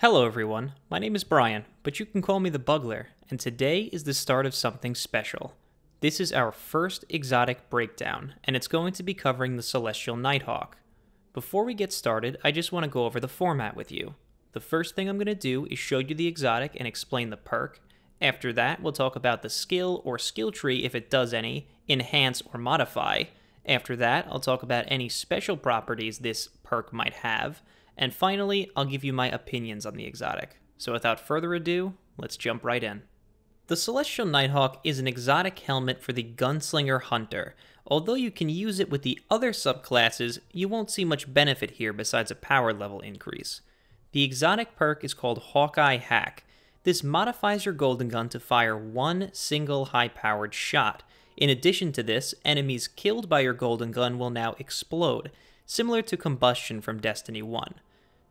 Hello everyone, my name is Brian, but you can call me the Bugler, and today is the start of something special. This is our first exotic breakdown, and it's going to be covering the Celestial Nighthawk. Before we get started, I just want to go over the format with you. The first thing I'm going to do is show you the exotic and explain the perk. After that, we'll talk about the skill or skill tree if it does any, enhance or modify. After that, I'll talk about any special properties this perk might have. And finally, I'll give you my opinions on the exotic. So without further ado, let's jump right in. The Celestial Nighthawk is an exotic helmet for the Gunslinger Hunter. Although you can use it with the other subclasses, you won't see much benefit here besides a power level increase. The exotic perk is called Hawkeye Hack. This modifies your golden gun to fire one single high-powered shot. In addition to this, enemies killed by your golden gun will now explode, similar to Combustion from Destiny 1.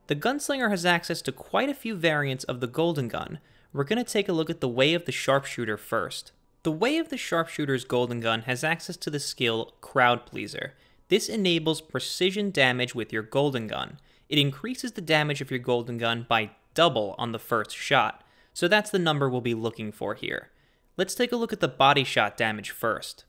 The Gunslinger has access to quite a few variants of the golden gun. We're going to take a look at the way of the Sharpshooter first. The way of the Sharpshooter's golden gun has access to the skill Crowd Pleaser. This enables precision damage with your golden gun. It increases the damage of your golden gun by double on the first shot, so that's the number we'll be looking for here. Let's take a look at the body shot damage first.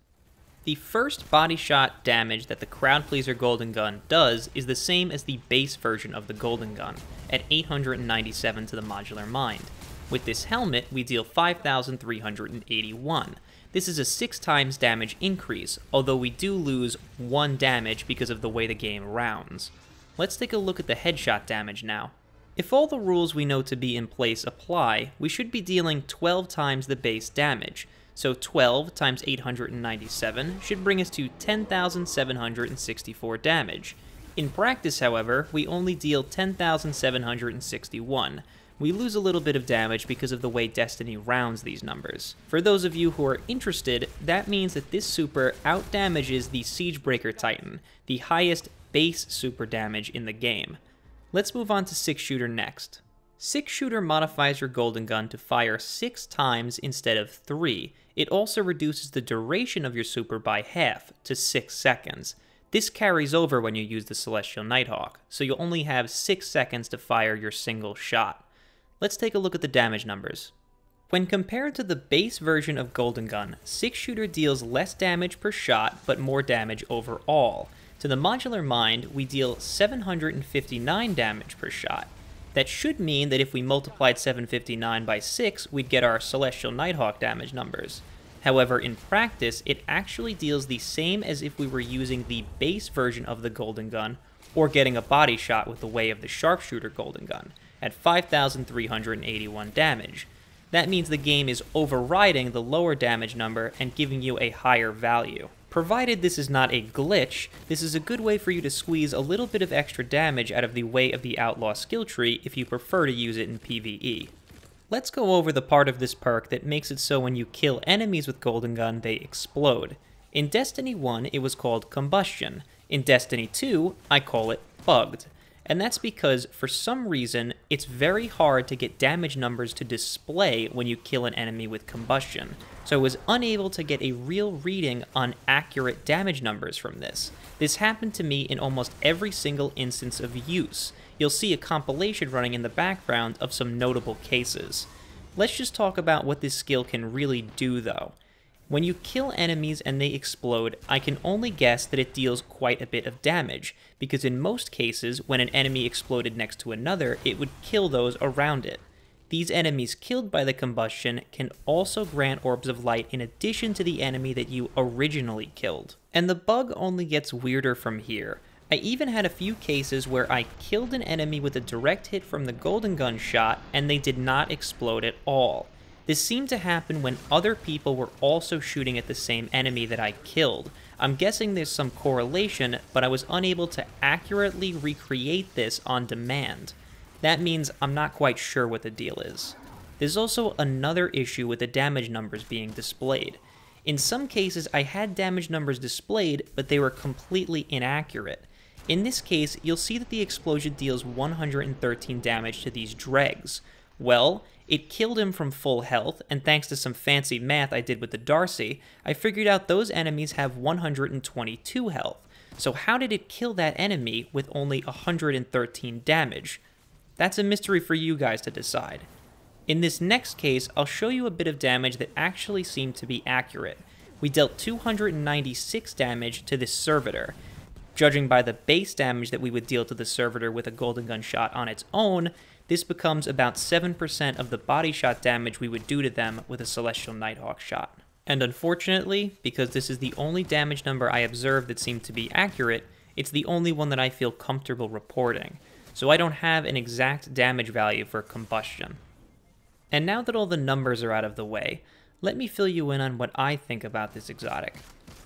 The first body shot damage that the Crowd Pleaser Golden Gun does is the same as the base version of the Golden Gun, at 897 to the modular mind. With this helmet, we deal 5,381. This is a 6 times damage increase, although we do lose 1 damage because of the way the game rounds. Let's take a look at the headshot damage now. If all the rules we know to be in place apply, we should be dealing 12 times the base damage. So 12 times 897 should bring us to 10,764 damage. In practice, however, we only deal 10,761. We lose a little bit of damage because of the way Destiny rounds these numbers. For those of you who are interested, that means that this super outdamages the Siegebreaker Titan, the highest base super damage in the game. Let's move on to 6-shooter next. 6-shooter modifies your golden gun to fire 6 times instead of 3. It also reduces the duration of your super by half, to 6 seconds. This carries over when you use the Celestial Nighthawk, so you'll only have 6 seconds to fire your single shot. Let's take a look at the damage numbers. When compared to the base version of Golden Gun, 6-shooter deals less damage per shot, but more damage overall. To the modular mind, we deal 759 damage per shot. That should mean that if we multiplied 759 by 6, we'd get our Celestial Nighthawk damage numbers. However, in practice, it actually deals the same as if we were using the base version of the Golden Gun, or getting a body shot with the way of the Sharpshooter Golden Gun, at 5,381 damage. That means the game is overriding the lower damage number and giving you a higher value. Provided this is not a glitch, this is a good way for you to squeeze a little bit of extra damage out of the way of the Outlaw skill tree if you prefer to use it in PvE. Let's go over the part of this perk that makes it so when you kill enemies with Golden Gun, they explode. In Destiny 1, it was called Combustion. In Destiny 2, I call it Bugged. And that's because, for some reason, it's very hard to get damage numbers to display when you kill an enemy with Combustion, so I was unable to get a real reading on accurate damage numbers from this. This happened to me in almost every single instance of use. You'll see a compilation running in the background of some notable cases. Let's just talk about what this skill can really do, though. When you kill enemies and they explode, I can only guess that it deals quite a bit of damage, because in most cases, when an enemy exploded next to another, it would kill those around it. These enemies killed by the Combustion can also grant orbs of light in addition to the enemy that you originally killed. And the bug only gets weirder from here. I even had a few cases where I killed an enemy with a direct hit from the Golden Gun shot, and they did not explode at all. This seemed to happen when other people were also shooting at the same enemy that I killed. I'm guessing there's some correlation, but I was unable to accurately recreate this on demand. That means I'm not quite sure what the deal is. There's also another issue with the damage numbers being displayed. In some cases, I had damage numbers displayed, but they were completely inaccurate. In this case, you'll see that the explosion deals 113 damage to these dregs. Well, it killed him from full health, and thanks to some fancy math I did with the Darcy, I figured out those enemies have 122 health. So how did it kill that enemy with only 113 damage? That's a mystery for you guys to decide. In this next case, I'll show you a bit of damage that actually seemed to be accurate. We dealt 296 damage to this servitor. Judging by the base damage that we would deal to the servitor with a golden gun shot on its own, this becomes about 7% of the body shot damage we would do to them with a Celestial Nighthawk shot. And unfortunately, because this is the only damage number I observed that seemed to be accurate, it's the only one that I feel comfortable reporting, so I don't have an exact damage value for Combustion. And now that all the numbers are out of the way, let me fill you in on what I think about this exotic.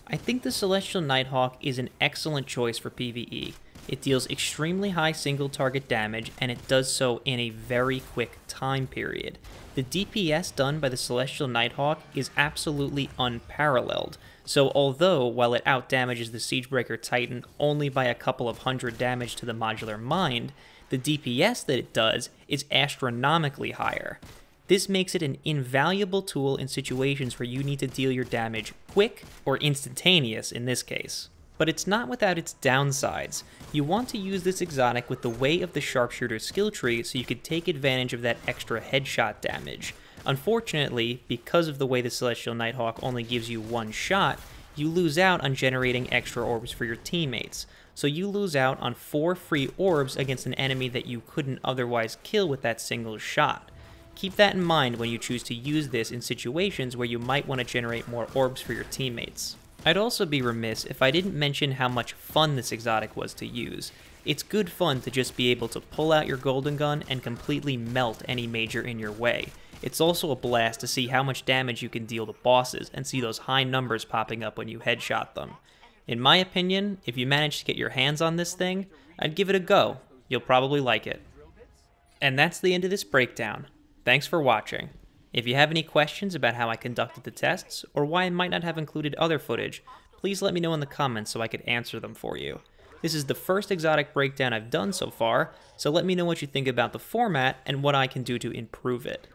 I think the Celestial Nighthawk is an excellent choice for PvE. It deals extremely high single target damage, and it does so in a very quick time period. The DPS done by the Celestial Nighthawk is absolutely unparalleled, so although while it outdamages the Siegebreaker Titan only by a couple of hundred damage to the Modular Mind, the DPS that it does is astronomically higher. This makes it an invaluable tool in situations where you need to deal your damage quick, or instantaneous in this case. But it's not without its downsides. You want to use this exotic with the weight of the Sharpshooter skill tree so you could take advantage of that extra headshot damage. Unfortunately, because of the way the Celestial Nighthawk only gives you one shot, you lose out on generating extra orbs for your teammates. So you lose out on 4 free orbs against an enemy that you couldn't otherwise kill with that single shot. Keep that in mind when you choose to use this in situations where you might want to generate more orbs for your teammates. I'd also be remiss if I didn't mention how much fun this exotic was to use. It's good fun to just be able to pull out your golden gun and completely melt any major in your way. It's also a blast to see how much damage you can deal to bosses and see those high numbers popping up when you headshot them. In my opinion, if you manage to get your hands on this thing, I'd give it a go. You'll probably like it. And that's the end of this breakdown. Thanks for watching. If you have any questions about how I conducted the tests, or why I might not have included other footage, please let me know in the comments so I could answer them for you. This is the first exotic breakdown I've done so far, so let me know what you think about the format and what I can do to improve it.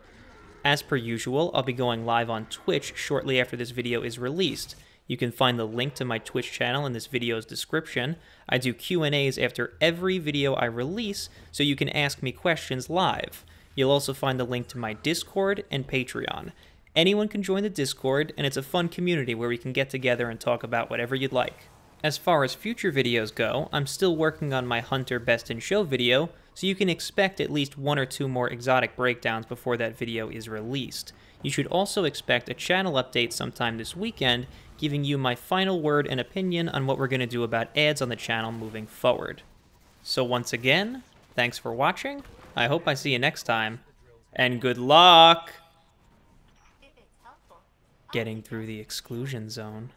As per usual, I'll be going live on Twitch shortly after this video is released. You can find the link to my Twitch channel in this video's description. I do Q&As after every video I release, so you can ask me questions live. You'll also find the link to my Discord and Patreon. Anyone can join the Discord, and it's a fun community where we can get together and talk about whatever you'd like. As far as future videos go, I'm still working on my Hunter Best in Show video, so you can expect at least 1 or 2 more exotic breakdowns before that video is released. You should also expect a channel update sometime this weekend, giving you my final word and opinion on what we're going to do about ads on the channel moving forward. So once again, thanks for watching. I hope I see you next time, and good luck getting through the exclusion zone.